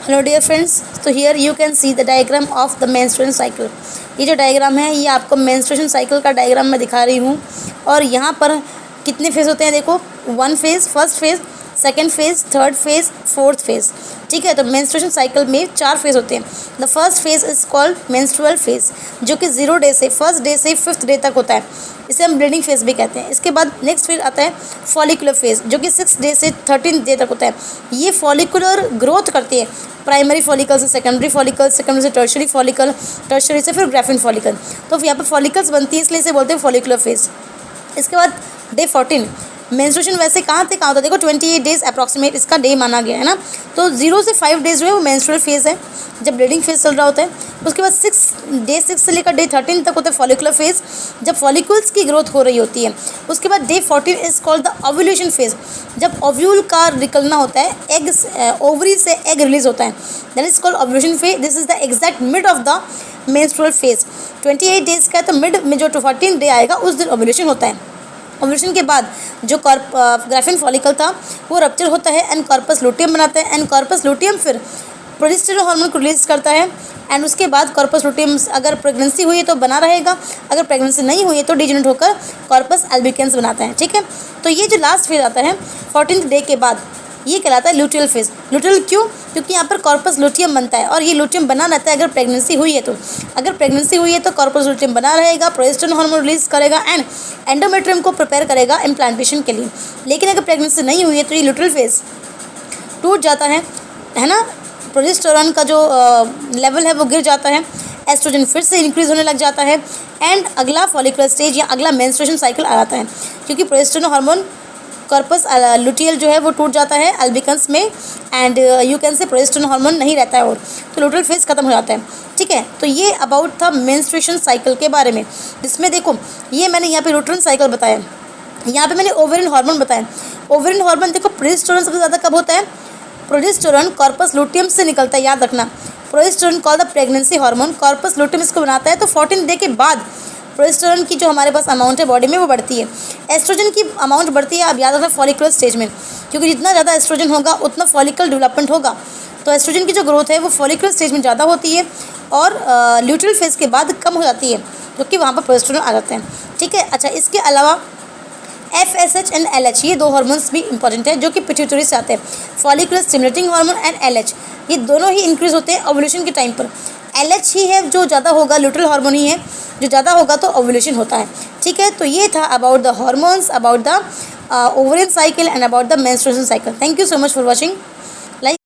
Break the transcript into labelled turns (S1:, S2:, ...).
S1: Hello dear friends, तो here you can see the diagram of the menstruation cycle. ये जो diagram है ये आपको मेंस्ट्रुएशन साइकिल का डायग्राम मैं दिखा रही हूँ। और यहाँ पर कितने फेज़ होते हैं देखो, 1 phase, first phase, second phase, third phase, fourth phase. ठीक है, तो मेंस्ट्रुएशन साइकिल में 4 फेज़ होते हैं। The first phase is called menstrual phase, जो कि 0 डे से फर्स्ट डे से 5th डे तक होता है। इसे हम ब्लीडिंग फेज़ भी कहते हैं। इसके बाद नेक्स्ट फेज़ आता है फॉलिकुलर फेज़, जो कि 6 डे से 13th डे तक होता है। ये फॉलिकुलर ग्रोथ करती है, प्राइमरी फॉलिकल से सेकेंडरी फॉलिकल, सेकेंडरी से टर्शरी फॉलिकल, टर्शरी से फिर ग्राफिन फॉलिकल। तो यहाँ पर फॉलिकल्स बनती है, इसलिए इसे बोलते हैं फॉलिकुलर फेज़। इसके बाद डे 14 मेंस्ट्रुएशन वैसे कहाँ होता है देखो, 28 डेज अप्रॉक्सीमेट इसका डे माना गया है ना। तो 0 से 5 डेज जो है वो मेंस्ट्रुअल फेज़ है, जब ब्लीडिंग फेज़ चल रहा होता है। उसके बाद डे 6 से लेकर डे 13 तक होता है फॉलिकुलर फेज़, जब फॉलिकल्स की ग्रोथ हो रही होती है। उसके बाद day 14 is called the ovulation phase, जब ओव्यूल का निकलना होता है, एग ओवरी से एग रिलीज होता है, that is called ovulation phase. This is the exact mid of the menstrual phase. 28 days का है, तो मिड में जो 14 डे आएगा उस दिन ओव्यूलेशन होता है। ओव्यूलेशन के बाद जो ग्राफिन फॉलिकल था वो रप्चर होता है एंड कॉर्पस लुटियम बनाता है, एंड कॉर्पस लुटियम फिर प्रोजेस्टेरोन हार्मोन को रिलीज करता है। एंड उसके बाद कॉर्पस लुटियम अगर प्रेगनेंसी हुई है तो बना रहेगा, अगर प्रेगनेंसी नहीं हुई है तो डिजेनरेट होकर कॉर्पस एल्बिकेंस बनाता है। ठीक है, तो ये जो लास्ट फेज आता है 14th डे के बाद, ये कहलाता है ल्यूटियल फेज। ल्यूटियल क्यों? क्योंकि यहाँ पर कॉर्पस लुटियम बनता है, और ये लुटियम बना रहता है अगर प्रेगनेंसी हुई है तो। अगर प्रेगनेंसी हुई है तो कॉर्पस लुटियम बना रहेगा, प्रोजेस्टेरोन हार्मोन रिलीज करेगा एंड एंडोमेट्रियम को प्रिपेयर करेगा इम्प्लांटेशन के लिए। लेकिन अगर प्रेगनेंसी नहीं हुई है तो ये ल्यूटियल फेज टूट जाता है ना। प्रोजेस्टेरोन का जो लेवल है वो गिर जाता है, एस्ट्रोजन फिर से इंक्रीज होने लग जाता है, एंड अगला फॉलिकुलर स्टेज या अगला मेंस्ट्रुएशन साइकिल आ जाता है। क्योंकि प्रोजेस्टेरोन हार्मोन कॉर्पस लुटियल जो है वो टूट जाता है एल्बिकन्स में, and you can say progesterone hormone नहीं रहता है, और तो लुटियल फेज खत्म हो जाता है। ठीक है, तो ये अबाउट था मेंस्ट्रुएशन साइकिल के बारे में। इसमें देखो, ये मैंने यहाँ पे लुटियन साइकिल बताया, यहाँ पे मैंने ओवेरियन हार्मोन बताया। ओवेरियन हार्मोन देखो, प्रोजेस्टेरोन सबसे ज़्यादा कब होता है? प्रोजेस्टेरोन कॉर्पस लुटियम से निकलता है, याद रखना। Progesterone called the pregnancy hormone, corpus luteum इसको बनाता है। तो 14 डे के बाद प्रोजेस्टेरोन की जो हमारे पास अमाउंट है बॉडी में वो बढ़ती है, एस्ट्रोजन की अमाउंट बढ़ती है। अब याद रखना फॉलिकुलर स्टेज में, क्योंकि जितना ज़्यादा एस्ट्रोजन होगा उतना फॉलिकल डेवलपमेंट होगा। तो एस्ट्रोजन की जो ग्रोथ है वो फॉलिकुलर स्टेज में ज़्यादा होती है, और ल्यूटियल फेज के बाद कम हो जाती है, क्योंकि वहाँ पर प्रोजेस्टेरोन आ जाते हैं। ठीक है, अच्छा, इसके अलावा FSH एंड LH, ये 2 हार्मोन्स भी इंपॉर्टेंट है जो कि पिट्यूटरी से आते हैं। Follicular stimulating hormone and LH, ये दोनों ही इंक्रीज होते हैं ओव्यूलेशन के टाइम पर। LH ही है जो ज़्यादा होगा, ल्यूटियल हार्मोन ही है जो ज़्यादा होगा तो ओव्यूलेशन होता है। ठीक है, तो ये था about the hormones, about the ovarian cycle and about the menstruation cycle. Thank you so much for watching.